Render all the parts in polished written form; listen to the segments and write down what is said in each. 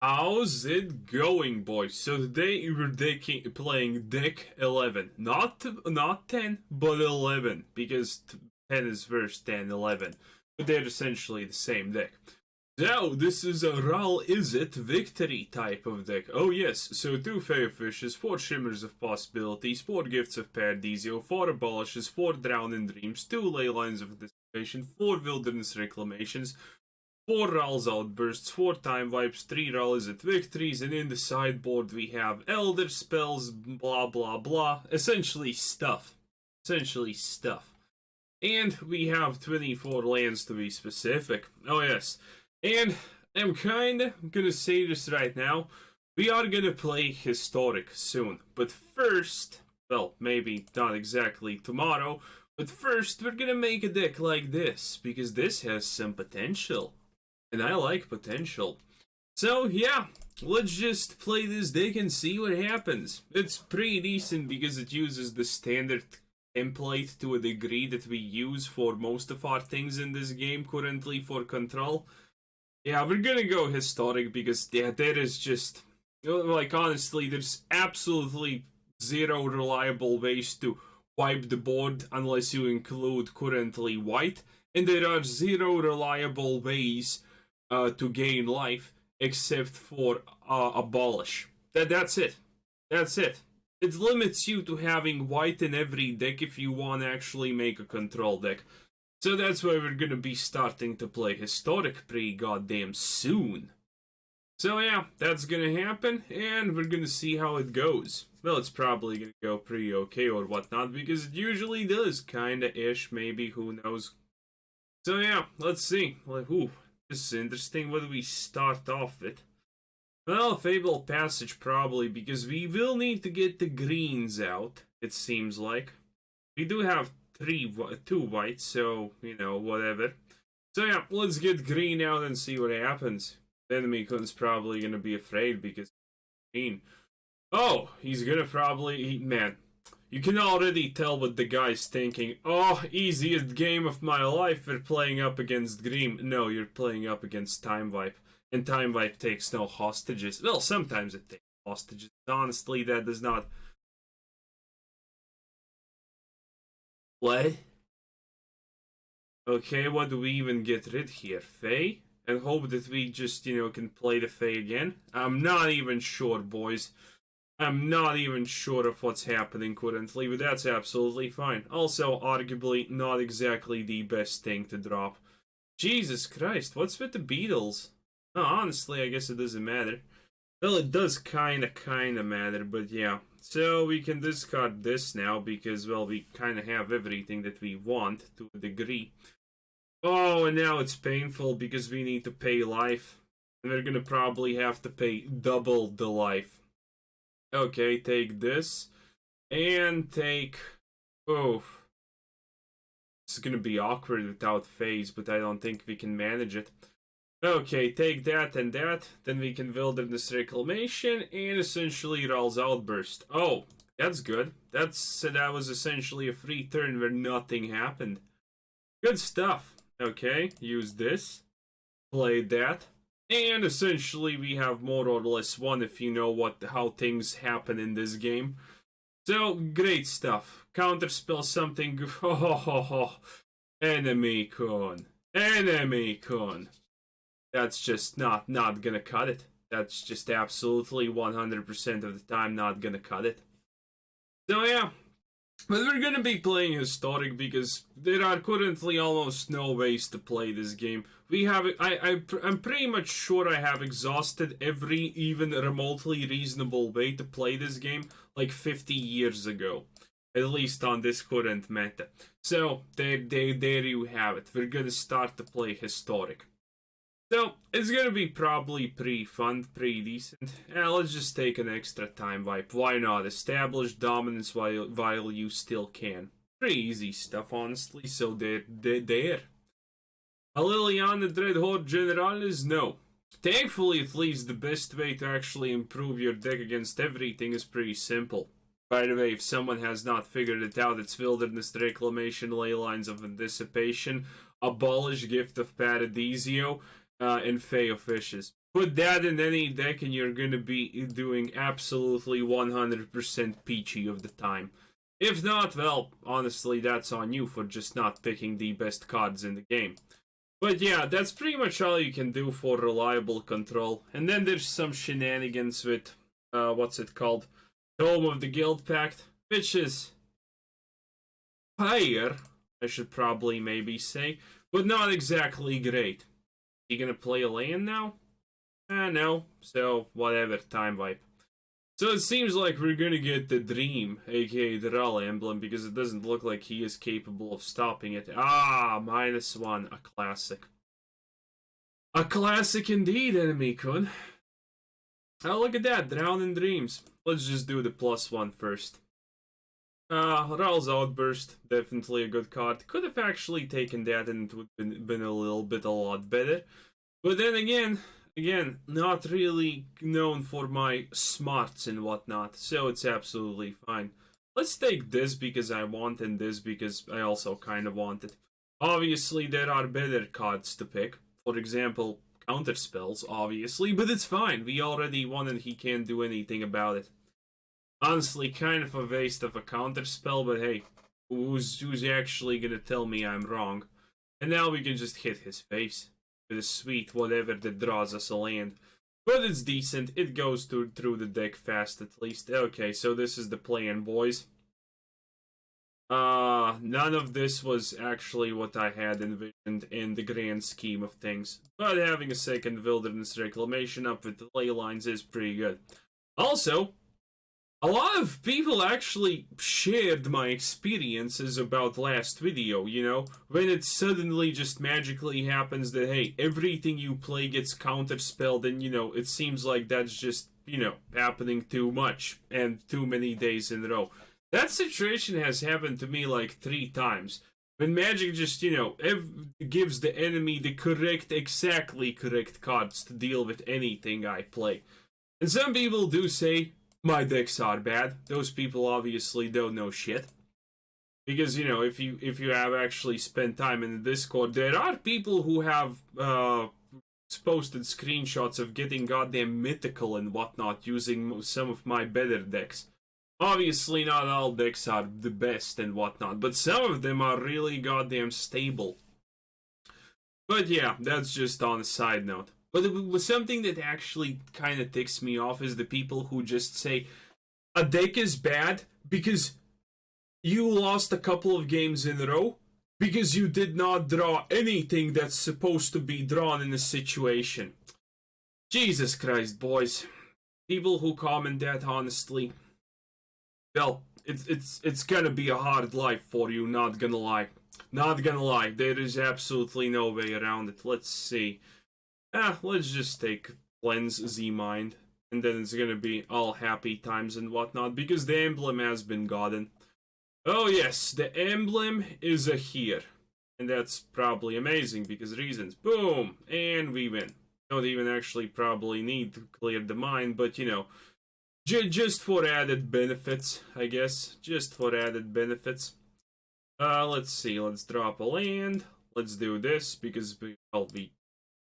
How's it going, boys? So today we're playing deck 11. Not 10, but 11. Because 10 is verse 10, 11. But they're essentially the same deck. So, this is a RAL Izzet Victory type of deck. Oh yes, so 2 Fae of Wishes, 4 Shimmers of Possibilities, 4 Gifts of Paradiso, 4 Abolishes, 4 Drown in Dreams, 2 Leylines of Anticipation, 4 Wilderness Reclamations, 4 RAL's Outbursts, 4 Time Wipes, 3 RAL Izzet Victories, and in the sideboard we have Elder Spells, blah blah blah. Essentially stuff. And we have 24 lands to be specific. Oh yes. And I'm kinda gonna say this right now. We are gonna play Historic soon. But first, well, maybe not exactly tomorrow, but first we're gonna make a deck like this, because this has some potential. And I like potential. So yeah, let's just play this deck and see what happens. It's pretty decent because it uses the standard template to a degree that we use for most of our things in this game currently for control. Yeah, we're gonna go Historic because, yeah, there is just, like, honestly, there's absolutely zero reliable ways to wipe the board unless you include currently white, and there are zero reliable ways to gain life except for Abolish. That's it. That's it. It limits you to having white in every deck if you want to actually make a control deck. So that's why we're gonna be starting to play Historic pretty goddamn soon. So yeah, that's gonna happen, and we're gonna see how it goes. Well, it's probably gonna go pretty okay or whatnot, because it usually does, kinda-ish, maybe, who knows. So yeah, let's see. Like, ooh, this is interesting. What do we start off with? Well, Fabled Passage probably, because we will need to get the greens out, it seems like. We do have 2 whites, so, you know, whatever. So yeah, let's get green out and see what happens. Enemy Kun's probably gonna be afraid because green. Oh, he's gonna probably... man, you can already tell what the guy's thinking. Oh, easiest game of my life, we're playing up against green. No, you're playing up against Time Wipe. And Time Wipe takes no hostages. Well, sometimes it takes hostages. Honestly, that does not... What? Okay, what do we even get rid here? Fae? And hope that we just, you know, can play the Fae again? I'm not even sure, boys. I'm not even sure of what's happening currently, but that's absolutely fine. Also, arguably, not exactly the best thing to drop. Jesus Christ, what's with the Beatles? Oh, honestly, I guess it doesn't matter. Well, it does kinda matter, but yeah. So we can discard this now because, well, we kinda have everything that we want to a degree. Oh, and now it's painful because we need to pay life. And we're gonna probably have to pay double the life. Okay, take this. And take... oh. It's gonna be awkward without phase, but I don't think we can manage it. Okay, take that and that, then we can Wilderness Reclamation, and essentially RAL's Outburst. Oh, that's good. That was essentially a free turn where nothing happened. Good stuff. Okay, use this, play that, and essentially we have more or less won if you know how things happen in this game. So, great stuff. Counterspell something. Oh, enemy con. Enemy con. That's just not gonna cut it. That's just absolutely 100% of the time not gonna cut it. So yeah, but we're gonna be playing Historic because there are currently almost no ways to play this game. I'm pretty much sure I have exhausted every even remotely reasonable way to play this game like 50 years ago. At least on this current meta. So, there you have it. We're gonna start to play Historic. So, it's gonna be probably pretty fun, pretty decent. Let's just take an extra time wipe. Why not? Establish dominance while you still can. Pretty easy stuff, honestly, so there. A Leyline Dread Horde Generalis? No. Thankfully, at least the best way to actually improve your deck against everything is pretty simple. By the way, if someone has not figured it out, it's Wilderness Reclamation, Leylines of Anticipation, Abolish, Gift of Paradiso, and Fae of Wishes. Put that in any deck and you're gonna be doing absolutely 100% peachy of the time. If not, well, honestly, that's on you for just not picking the best cards in the game. But yeah, that's pretty much all you can do for reliable control. And then there's some shenanigans with, what's it called? Tome of the Guild Pact, which is higher, I should probably maybe say, but not exactly great. You gonna play a land now? No, so whatever, time wipe. So it seems like we're gonna get the Dream, aka the RAL emblem, because it doesn't look like he is capable of stopping it. Ah, -1, a classic. A classic indeed, enemy-kun. Oh, look at that, Drown in Dreams. Let's just do the +1 first. RAL's Outburst, definitely a good card. Could have actually taken that and it would have been a lot better. But then again, not really known for my smarts and whatnot, so it's absolutely fine. Let's take this because I want and this because I also kind of want it. Obviously, there are better cards to pick. For example, counter spells, obviously, but it's fine. We already won and he can't do anything about it. Honestly, kind of a waste of a counter spell, but hey, who's actually gonna tell me I'm wrong? And now we can just hit his face with a sweet whatever that draws us a land. But it's decent, it goes through the deck fast at least. Okay, so this is the plan, boys. None of this was actually what I had envisioned in the grand scheme of things. But having a second Wilderness Reclamation up with the ley lines is pretty good. Also, a lot of people actually shared my experiences about last video, you know, when it suddenly just magically happens that, hey, everything you play gets counterspelled and, you know, it seems like that's just, you know, happening too much and too many days in a row. That situation has happened to me like 3 times. When Magic just, you know, gives the enemy the exactly correct cards to deal with anything I play. And some people do say, my decks are bad. Those people obviously don't know shit. Because, you know, if you have actually spent time in the Discord, there are people who have posted screenshots of getting goddamn mythical and whatnot using some of my better decks. Obviously, not all decks are the best and whatnot, but some of them are really goddamn stable. But yeah, that's just on a side note. But it was something that actually kind of ticks me off is the people who just say, a deck is bad because you lost a couple of games in a row because you did not draw anything that's supposed to be drawn in a situation. Jesus Christ, boys. People who comment that, honestly, well, it's gonna be a hard life for you, not gonna lie. Not gonna lie, there is absolutely no way around it. Let's see. Let's just take Cleanse Z-Mind, and then it's gonna be all happy times and whatnot, because the emblem has been gotten. Oh yes, the emblem is a here. And that's probably amazing, because reasons. Boom! And we win. Don't even actually probably need to clear the mind, but you know, just for added benefits, I guess. Just for added benefits. Let's see, let's drop a land. Let's do this, because we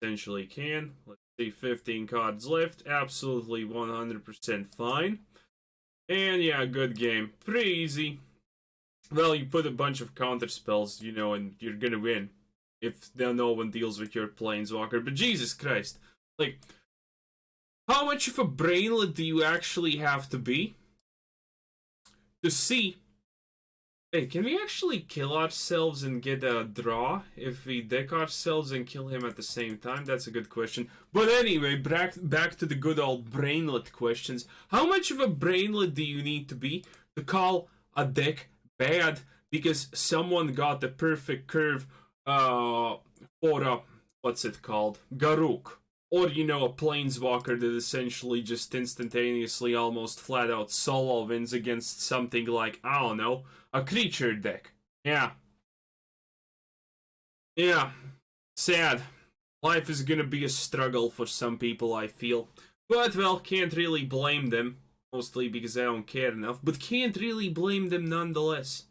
essentially can. Let's see, 15 cards left. Absolutely 100% fine. And yeah, good game. Pretty easy. Well, you put a bunch of counter spells, you know, and you're gonna win. If no one deals with your planeswalker. But Jesus Christ. Like, how much of a brainlet do you actually have to be to see? Hey, can we actually kill ourselves and get a draw if we deck ourselves and kill him at the same time? That's a good question. But anyway, back to the good old brainlet questions. How much of a brainlet do you need to be to call a deck bad because someone got the perfect curve for a, what's it called? Garruk. Or, you know, a planeswalker that essentially just instantaneously almost flat out solo wins against something like, I don't know, a creature deck. Yeah. Yeah. Sad. Life is gonna be a struggle for some people, I feel. But, well, can't really blame them. Mostly because I don't care enough. But can't really blame them nonetheless.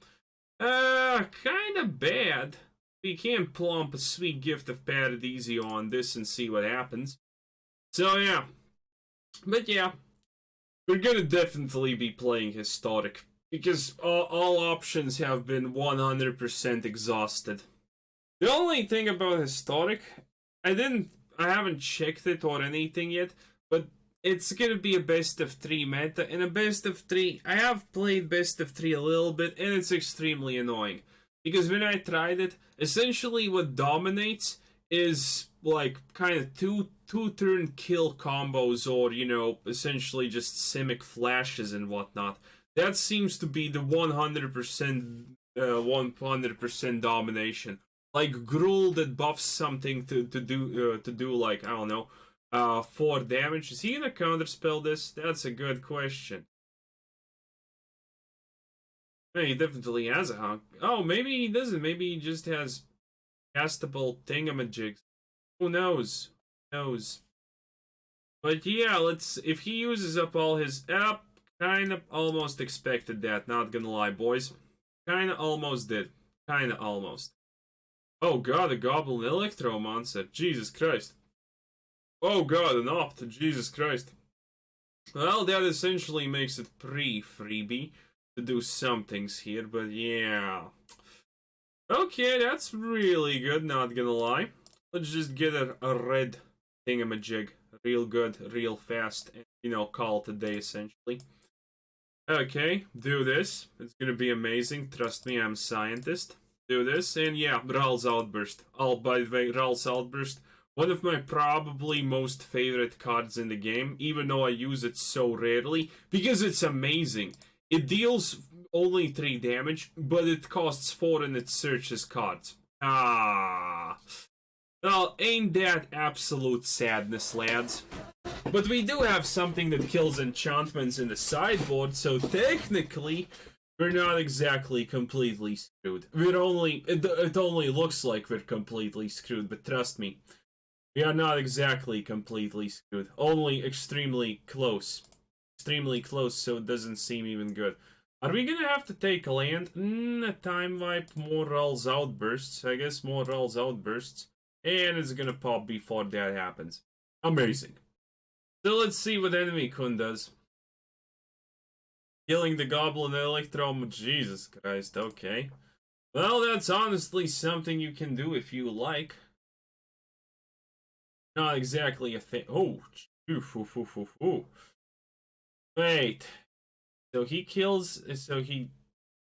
Kinda bad. We can plump a sweet gift of Paradisio on this and see what happens. So yeah. But yeah, we're gonna definitely be playing historic. Because all options have been 100% exhausted. The only thing about historic, I haven't checked it or anything yet, but it's gonna be a best of 3 meta. In a best of 3, I have played best of 3 a little bit, and it's extremely annoying. Because when I tried it, essentially what dominates is like kind of two turn kill combos, or you know, essentially just Simic flashes and whatnot. That seems to be the 100% domination. Like Gruul that buffs something to do like, I don't know, 4 damage. Is he gonna counterspell this? That's a good question. Yeah, he definitely has a hunk. Oh, maybe he doesn't. Maybe he just has castable thingamajigs. Who knows? Who knows? But yeah, if he uses up all his kind of almost expected that, not gonna lie, boys. Kinda almost did. Kinda almost. Oh god, a Goblin Electromancer. Jesus Christ. Oh god, an Opt. Jesus Christ. Well, that essentially makes it pre-freebie to do some things here, but yeah. Okay, that's really good, not gonna lie. Let's just get a red thingamajig. Real good, real fast, and, you know, call it a day, essentially. Okay, do this. It's gonna be amazing. Trust me, I'm a scientist. Do this, and yeah, RAL's Outburst. Oh, by the way, RAL's Outburst, one of my probably most favorite cards in the game, even though I use it so rarely, because it's amazing. It deals only 3 damage, but it costs 4 and it searches cards. Ah. Well, ain't that absolute sadness, lads? But we do have something that kills enchantments in the sideboard, so technically, we're not exactly completely screwed. It only looks like we're completely screwed, but trust me, we are not exactly completely screwed. Only extremely close. Extremely close, so it doesn't seem even good. Are we gonna have to take a land? A time wipe, more RAL's Outbursts. I guess more RAL's Outbursts. And it's gonna pop before that happens. Amazing. So let's see what Enemy Kun does. Killing the Goblin Electrum. Jesus Christ, okay. Well, that's honestly something you can do if you like. Not exactly a thing. Oh, wait. So he kills. So he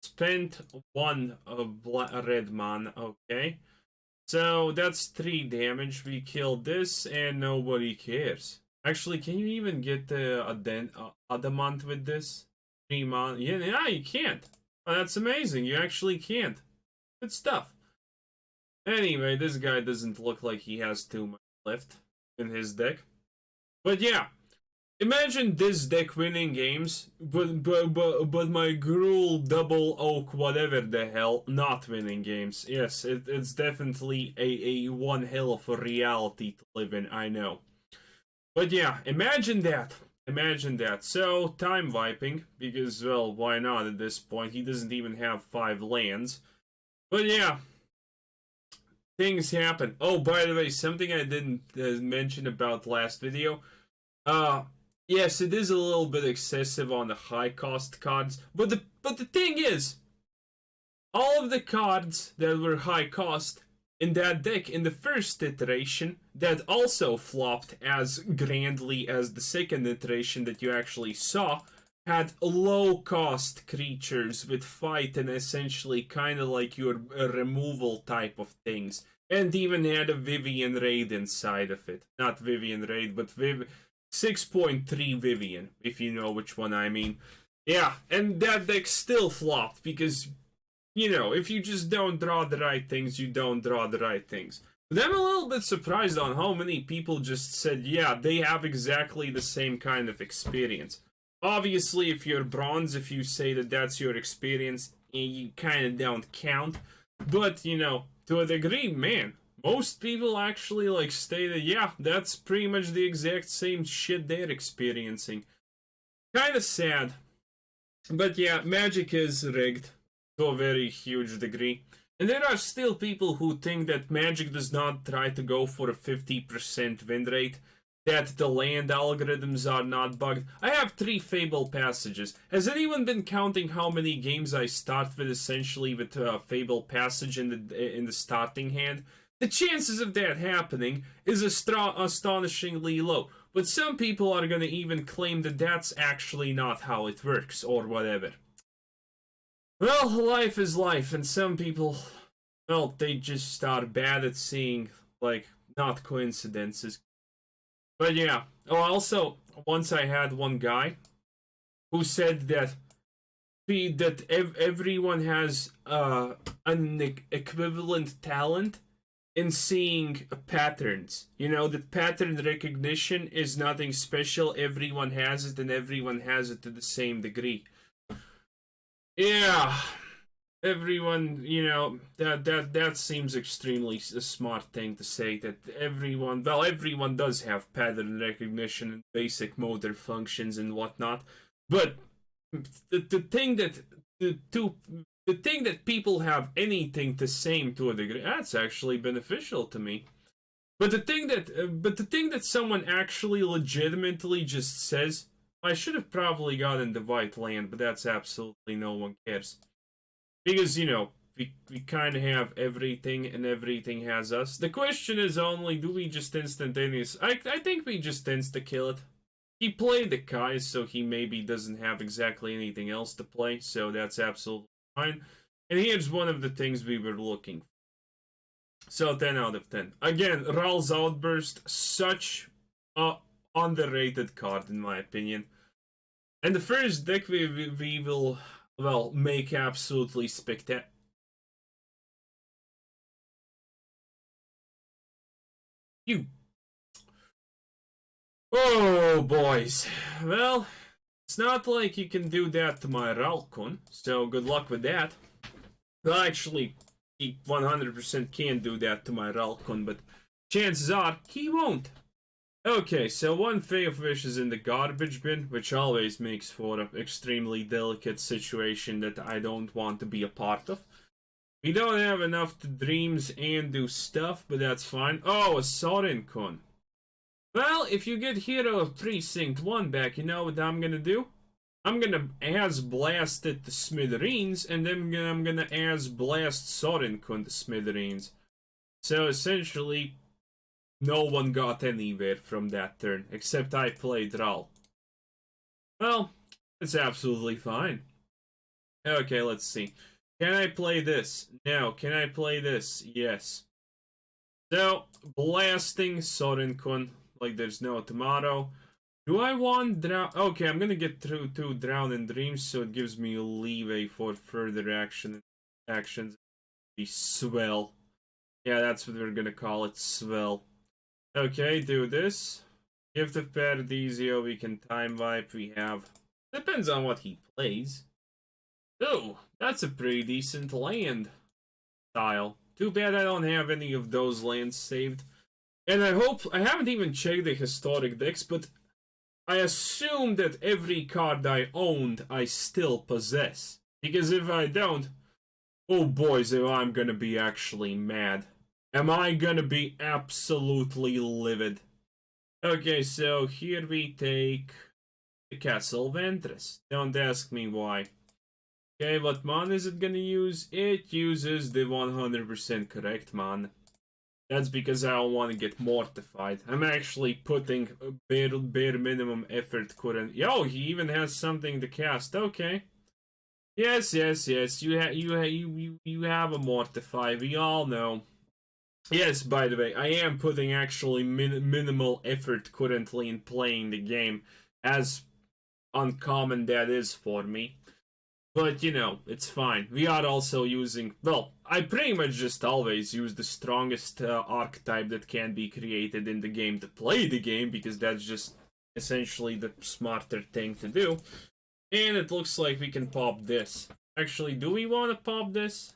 spent 1 red mana. Okay. So that's 3 damage. We killed this, and nobody cares. Actually, can you even get the adamant with this? 3 mana? Yeah, you can't. Oh, that's amazing. You actually can't. Good stuff. Anyway, this guy doesn't look like he has too much left in his deck. But yeah, imagine this deck winning games, but my Gruul double oak whatever the hell not winning games. Yes, it's definitely a one hell of a reality to live in, I know. But yeah, imagine that. Imagine that. So, time wiping, because, well, why not at this point? He doesn't even have 5 lands. But yeah, things happen. Oh, by the way, something I didn't mention about last video. Yes, it is a little bit excessive on the high cost cards, but the thing is, all of the cards that were high cost in that deck in the first iteration that also flopped as grandly as the second iteration that you actually saw had low cost creatures with fight and essentially kind of like your removal type of things, and even had a Vivian Raid inside of it. Not Vivian Raid, but 6.3 Vivian, if you know which one I mean. Yeah, and that deck still flopped because, you know, if you just don't draw the right things, you don't draw the right things. But I'm a little bit surprised on how many people just said, yeah, they have exactly the same kind of experience. Obviously, if you're bronze, if you say that that's your experience, you kind of don't count. But, you know, to a degree, man, most people actually, like, stated, yeah, that's pretty much the exact same shit they're experiencing. Kind of sad. But yeah, Magic is rigged to a very huge degree. And there are still people who think that Magic does not try to go for a 50% win rate. that the land algorithms are not bugged. I have 3 Fabled Passages. Has anyone been counting how many games I start with essentially with Fabled Passage in the starting hand? The chances of that happening is astonishingly low. But some people are gonna even claim that that's actually not how it works, or whatever. Well, life is life, and some people, well, they just are bad at seeing, like, not coincidences. But yeah, oh, also, once I had one guy who said that everyone has an equivalent talent in seeing patterns. You know, that pattern recognition is nothing special. Everyone has it, and everyone has it to the same degree. Yeah, everyone, you know, that seems extremely a smart thing to say, that everyone, well, everyone does have pattern recognition and basic motor functions and whatnot, but the thing that people have anything the same to a degree, that's actually beneficial to me. But the thing that someone actually legitimately just says, I should have probably gotten the white land, but that's absolutely no one cares. Because, you know, we kind of have everything, and everything has us. The question is only, do we just instantaneous? I think we just insta-kill it. He played the Kai, so he maybe doesn't have exactly anything else to play, so that's absolutely fine. And here's one of the things we were looking for. So 10 out of 10. Again, RAL's Outburst, such a underrated card in my opinion. And the first deck we will, well, make absolutely spectacular. Oh, boys. Well, it's not like you can do that to my Ralkun, so good luck with that. Well, actually, he 100% can do that to my Ralkun, but chances are he won't. Okay, so one Fae of Wishes in the garbage bin, which always makes for an extremely delicate situation that I don't want to be a part of. We don't have enough to dreams and do stuff, but that's fine. Oh, a Sorin-kun. Well, if you get Hero of Precinct 1 back, you know what I'm gonna do? I'm gonna blast it to smithereens, and then I'm gonna blast Sorin-kun to smithereens. So essentially, no one got anywhere from that turn, except I played RAL. Well, it's absolutely fine. Okay, let's see. Can I play this? No. Can I play this? Yes. So, blasting Sorin-kun like there's no tomorrow. Do I want drown? Okay, I'm gonna get through 2 Drown in Dreams, so it gives me leeway for further actions. Be swell. Yeah, that's what we're gonna call it, swell. Okay, do this. Gift of Paradisio, we can time wipe, we have... Depends on what he plays. Oh, that's a pretty decent land style. Too bad I don't have any of those lands saved. And I haven't even checked the historic decks, but I assume that every card I owned, I still possess. Because if I don't, oh boys, I'm gonna be actually mad. Am I gonna be absolutely livid? Okay, so here we take the Castle Vantress. Don't ask me why. Okay, what mana is it gonna use? It uses the 100% correct mana. That's because I don't want to get mortified. I'm actually putting a bare minimum effort current. Yo, he even has something to cast. Okay. Yes. You have a mortify. We all know. Yes, by the way, I am putting actually minimal effort currently in playing the game, as uncommon that is for me. But, you know, it's fine. We are also using... Well, I pretty much just always use the strongest archetype that can be created in the game to play the game, because that's just essentially the smarter thing to do. And it looks like we can pop this. Actually, do we want to pop this?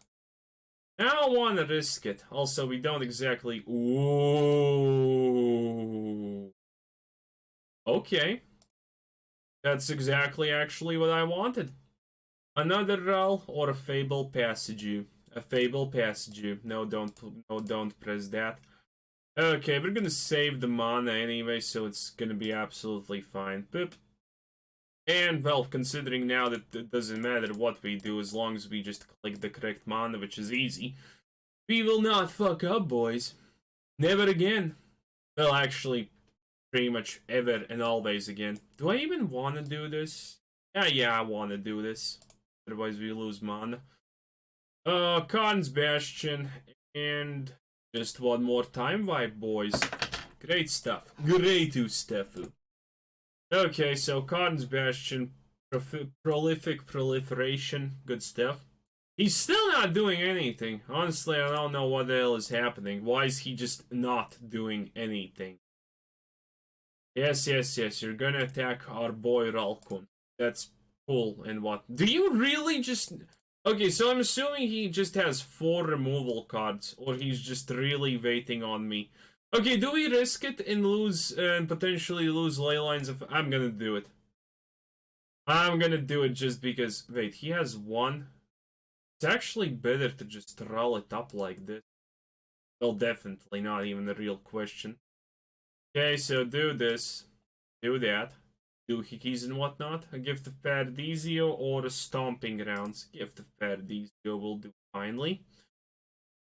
I don't want to risk it. Also, we don't exactly... Ooh. Okay. That's exactly actually what I wanted. Another RAL or a Fabled Passage? A Fabled Passage. No, don't press that. Okay, we're gonna save the mana anyway, so it's gonna be absolutely fine. Boop. And, well, considering now that it doesn't matter what we do, as long as we just click the correct mana, which is easy, we will not fuck up, boys. Never again. Well, actually, pretty much ever and always again. Do I even want to do this? Yeah, I want to do this. Otherwise, we lose mana. Karn's Bastion, and just one more time vibe, boys. Great stuff. Great stuff. Okay, so Karn's Bastion, prolific proliferation, good stuff. He's still not doing anything. Honestly, I don't know what the hell is happening. Why is he just not doing anything? Yes, you're gonna attack our boy Ralkun. That's cool and what? Do you really just... Okay, so I'm assuming he just has 4 removal cards, or he's just really waiting on me. Okay, do we risk it and lose, and potentially lose Leylines of... I'm gonna do it. I'm gonna do it just because... Wait, he has 1? It's actually better to just roll it up like this. Well, definitely, not even a real question. Okay, so do this. Do that. Do Hikis and whatnot. A Gift of Paradisio or a Stomping Grounds. Gift of Paradisio will do finally.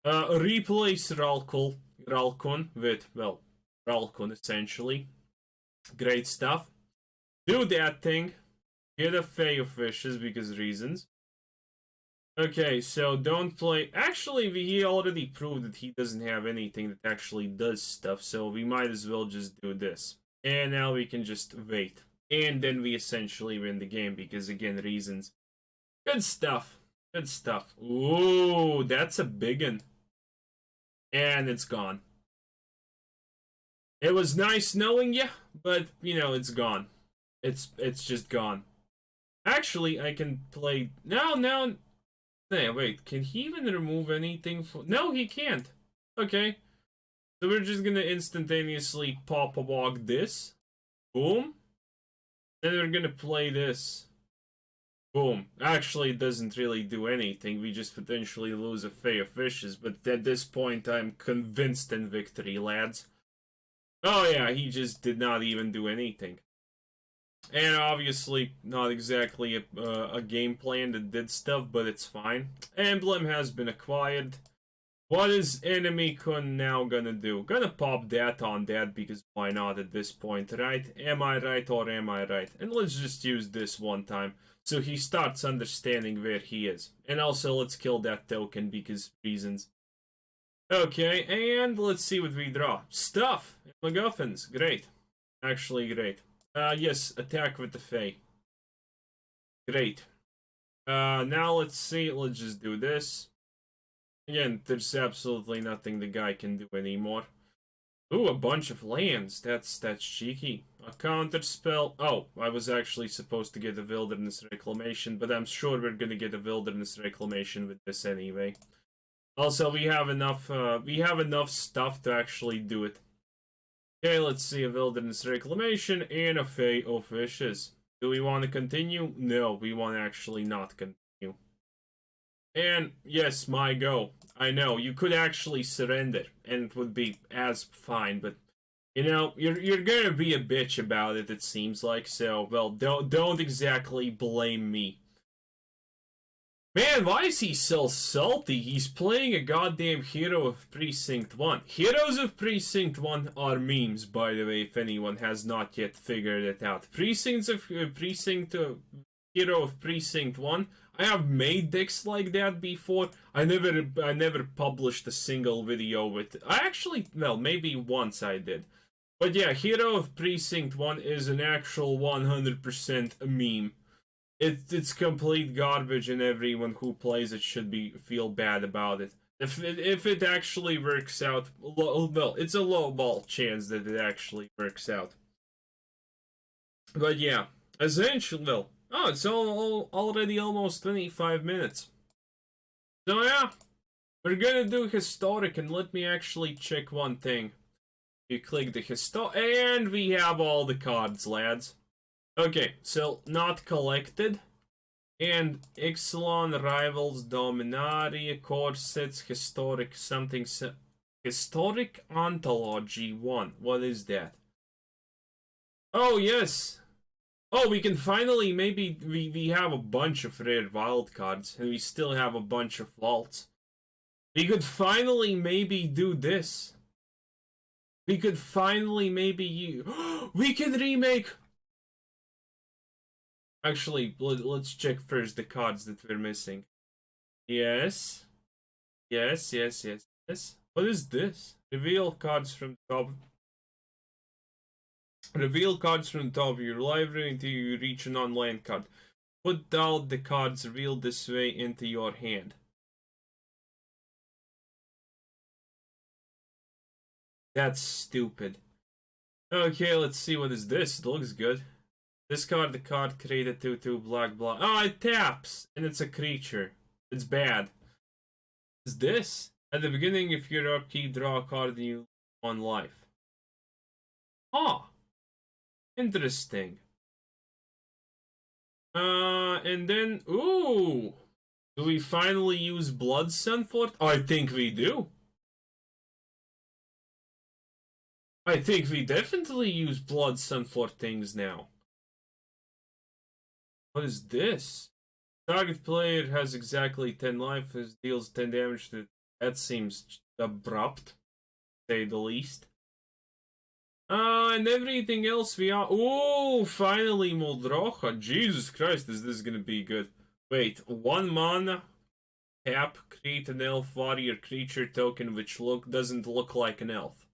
Replace Ralkun with, well, Ralkun essentially. Great stuff. Do that thing. Get a Fae of Wishes because reasons. Okay, so don't play... Actually, he already proved that he doesn't have anything that actually does stuff, so we might as well just do this. And now we can just wait. And then we essentially win the game, because again, reasons. Good stuff. Good stuff. Ooh, that's a big one. And it's gone. It was nice knowing you, but, you know, it's gone. It's just gone. Actually, I can play... No, wait, can he even remove anything? No, he can't. Okay. So we're just gonna instantaneously pop a walk this. Boom. Then we're gonna play this. Boom. Actually, it doesn't really do anything. We just potentially lose a Fae of Wishes, but at this point, I'm convinced in victory, lads. Oh yeah, he just did not even do anything. And obviously, not exactly a game plan that did stuff, but it's fine. Emblem has been acquired. What is enemy Kun now gonna do? Gonna pop that on that, because why not at this point, right? Am I right or am I right? And let's just use this one time, so he starts understanding where he is. And also, let's kill that token, because reasons. Okay, and let's see what we draw. Stuff! MacGuffins, great. Actually, great. Yes, attack with the Fae. Great. Now let's see, let's just do this. Again, there's absolutely nothing the guy can do anymore. Ooh, a bunch of lands. That's cheeky. A counter spell. Oh, I was actually supposed to get a Wilderness Reclamation, but I'm sure we're gonna get a Wilderness Reclamation with this anyway. Also, we have enough stuff to actually do it. Okay, let's see a Wilderness Reclamation and a Fae of Wishes. Do we want to continue? No, we want to actually not continue. And yes, my go. I know, you could actually surrender, and it would be as fine, but you know, you're gonna be a bitch about it, it seems like, so, well, don't exactly blame me. Man, why is he so salty? He's playing a goddamn Hero of Precinct 1. Heroes of Precinct 1 are memes, by the way, if anyone has not yet figured it out. Hero of Precinct 1. I have made decks like that before. I never published a single video with it. I actually, well, maybe once I did. But yeah, Hero of Precinct 1 is an actual 100% a meme. It's complete garbage, and everyone who plays it should feel bad about it. If it actually works out, well, it's a low ball chance that it actually works out. But yeah, essentially, well, oh, it's already almost 25 minutes. So yeah, we're gonna do historic, and let me actually check one thing. You click the historic, and we have all the cards, lads. Okay, so not collected, and Ixalan, Rivals, Dominaria, Corsets, Historic, something. Historic Ontology 1. What is that? Oh, yes. Oh, we can finally, maybe we have a bunch of rare wild cards, and we still have a bunch of vaults. We could finally maybe do this. We could finally maybe we can remake. Actually, let's check first the cards that we're missing. Yes. Yes, yes, yes, yes. What is this? Reveal cards from top. Reveal cards from the top of your library until you reach a non-land card. Put out the cards revealed this way into your hand. That's stupid. Okay, let's see what is this. It looks good. Discard the card created 2/2 black. Oh, it taps! And it's a creature. It's bad. Is this? At the beginning, if you're upkeep, draw a card and you lose 1 life. Huh. Interesting. And then, ooh! Do we finally use Blood Sun for it? I think we do. I think we definitely use Blood Sun for things now. What is this? Target player has exactly 10 life, deals 10 damage to... That seems abrupt, to say the least. And everything else we are... Oh, finally Muldrocha. Jesus Christ, is this gonna be good. Wait, 1 mana, tap, create an elf warrior creature token which doesn't look like an elf.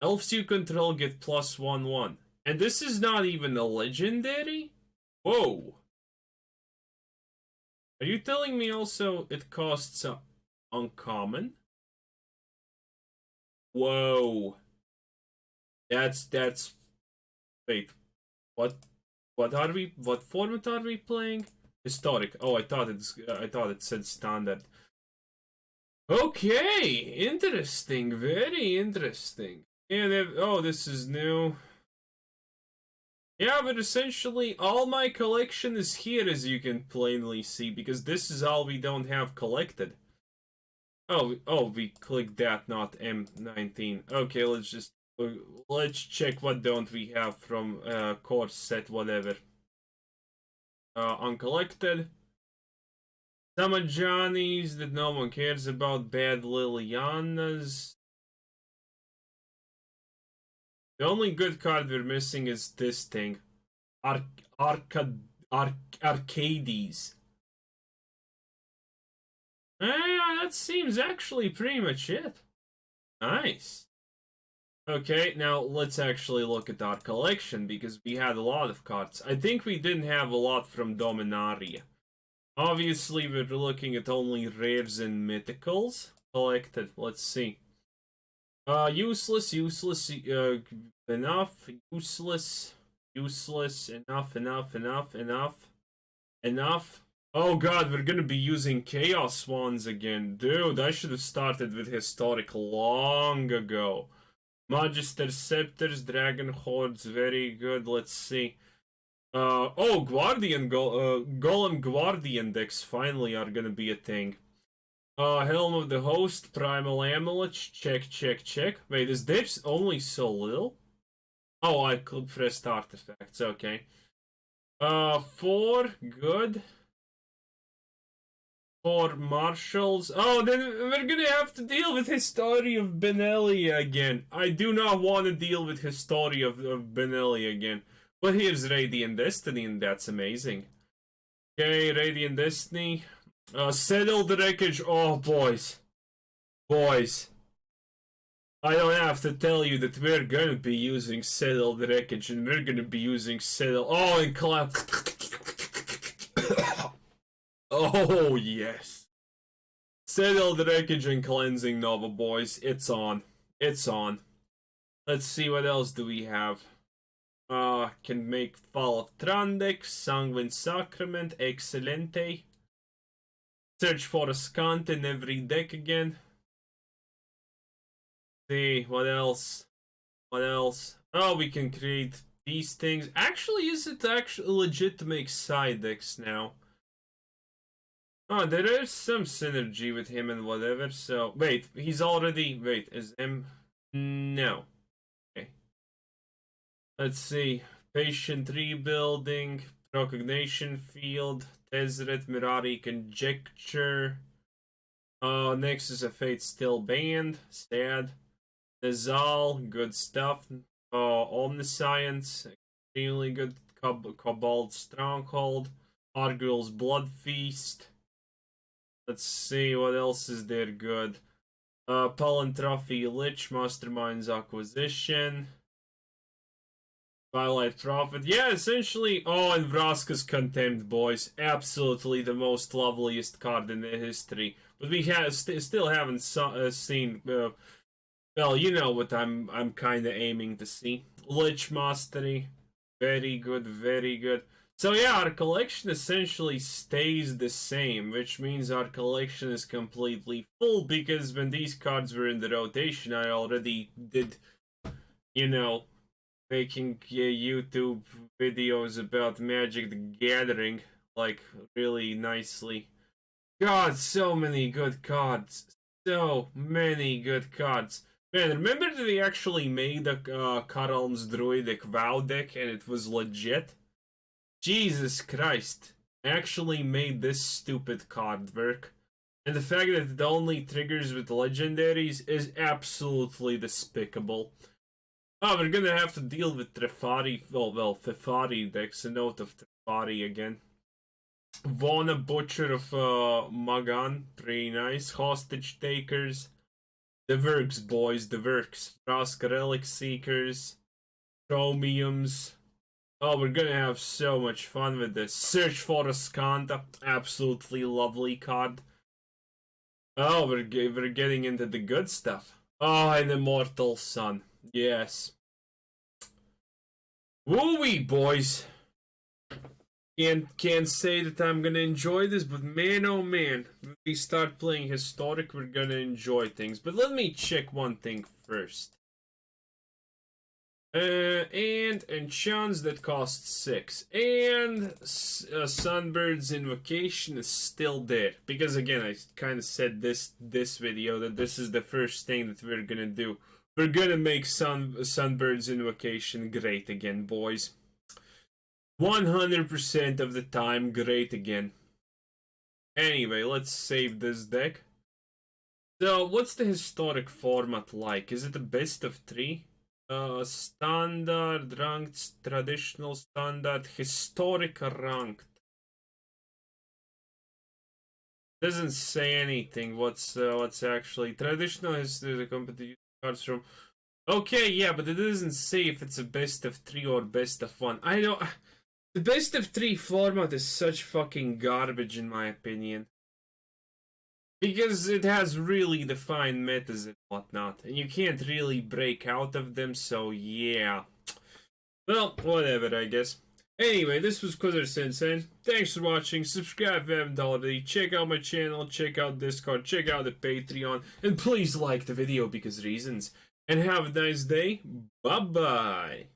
Elves you control get +1/1. And this is not even a legendary? Whoa. Are you telling me also it costs uncommon? Whoa. That's wait. What format are we playing? Historic. Oh, I thought it said standard. Okay, interesting, very interesting. And oh, this is new. Yeah, but essentially all my collection is here, as you can plainly see, because this is all we don't have collected. Oh, we clicked that, not M19. Okay, let's check what don't we have from core set, whatever. Uncollected. Some Johnnies that no one cares about. Bad Lilianas. The only good card we're missing is this thing. Arcades. Yeah, that seems actually pretty much it. Nice. Okay, now let's actually look at our collection, because we had a lot of cards. I think we didn't have a lot from Dominaria. Obviously, we're looking at only rares and mythicals collected. Let's see. Useless, enough, useless, enough. Oh god, we're gonna be using Chaos Wands again. Dude, I should have started with Historic long ago. Magister Scepters, Dragon Hordes, very good. Let's see. Oh, Guardian, Golem Guardian decks finally are gonna be a thing. Helm of the Host, Primal Amulet, check. Wait, is there only so little? Oh, I could press artifacts, okay. 4, good. 4 marshals. Oh, then we're gonna have to deal with History of Benelia again. I do not want to deal with History of Benelia again. But here's Radiant Destiny, and that's amazing. Okay, Radiant Destiny. Settle the Wreckage. Oh, boys. Boys. I don't have to tell you that we're gonna be using Settle the Wreckage, and we're gonna be using Settle. Oh, and clap. Oh, yes. Settle the Wreckage and Cleansing Nova, boys. It's on. It's on. Let's see, what else do we have? Can make Fall of Trandex, Sanguine Sacrament, Excelente. Search for a Scant in every deck again. See, what else? What else? Oh, we can create these things. Actually, is it actually legit to make side decks now? Oh, there is some synergy with him and whatever, so... Wait, he's already... Wait, is him... No. Okay. Let's see. Patient Rebuilding, Recognition Field, Tezzeret, Mirari Conjecture. Nexus of Fate still banned. Sad. Nazal, good stuff. Omniscience, extremely good. Cobalt Stronghold. Arguel's Blood Feast. Let's see, what else is there good? Palantrophy Lich, Mastermind's Acquisition. Twilight Prophet. Yeah, essentially. Oh, and Vraska's Contempt, boys. Absolutely the most loveliest card in the history. But we have still haven't seen. Well, you know what I'm kind of aiming to see. Lich Mastery. Very good, very good. So yeah, our collection essentially stays the same, which means our collection is completely full, because when these cards were in the rotation, I already did, you know, making YouTube videos about Magic the Gathering, like, really nicely. God, so many good cards. So many good cards. Man, remember that they actually made a Karl's Druidic WoW deck and it was legit? Jesus Christ. I actually made this stupid card work. And the fact that it only triggers with legendaries is absolutely despicable. Oh, we're gonna have to deal with Trefari, well, Thefari decks, a note of Trefari again. Vona, Butcher of Magan, pretty nice. Hostage Takers. The Works, boys, the Works. Vraska Relic Seekers. Chromiums. Oh, we're gonna have so much fun with this. Search for Ascanta, absolutely lovely card. Oh, we're getting into the good stuff. Oh, an Immortal Sun. Yes. Woo-wee, boys. Can't say that I'm gonna enjoy this, but man, oh man, when we start playing Historic, we're gonna enjoy things. But let me check one thing first. And enchants that cost 6. And Sunbird's Invocation is still there. Because again, I kind of said this video that this is the first thing that we're gonna do. We're gonna make Sunbird's Invocation great again, boys. 100% of the time, great again. Anyway, let's save this deck. So, what's the Historic format like? Is it a best of 3? Standard, ranked, traditional, standard, historic, ranked. Doesn't say anything. What's actually traditional? Is the competitive cards from? Okay, yeah, but it doesn't say if it's a best of 3 or best of 1. I don't. The best of 3 format is such fucking garbage in my opinion. Because it has really defined metas and whatnot, and you can't really break out of them, so yeah. Well, whatever, I guess. Anyway, this was Kuzer Sensei. Thanks for watching. Subscribe if you haven't already. Check out my channel, check out Discord, check out the Patreon, and please like the video because reasons. And have a nice day. Bye-bye.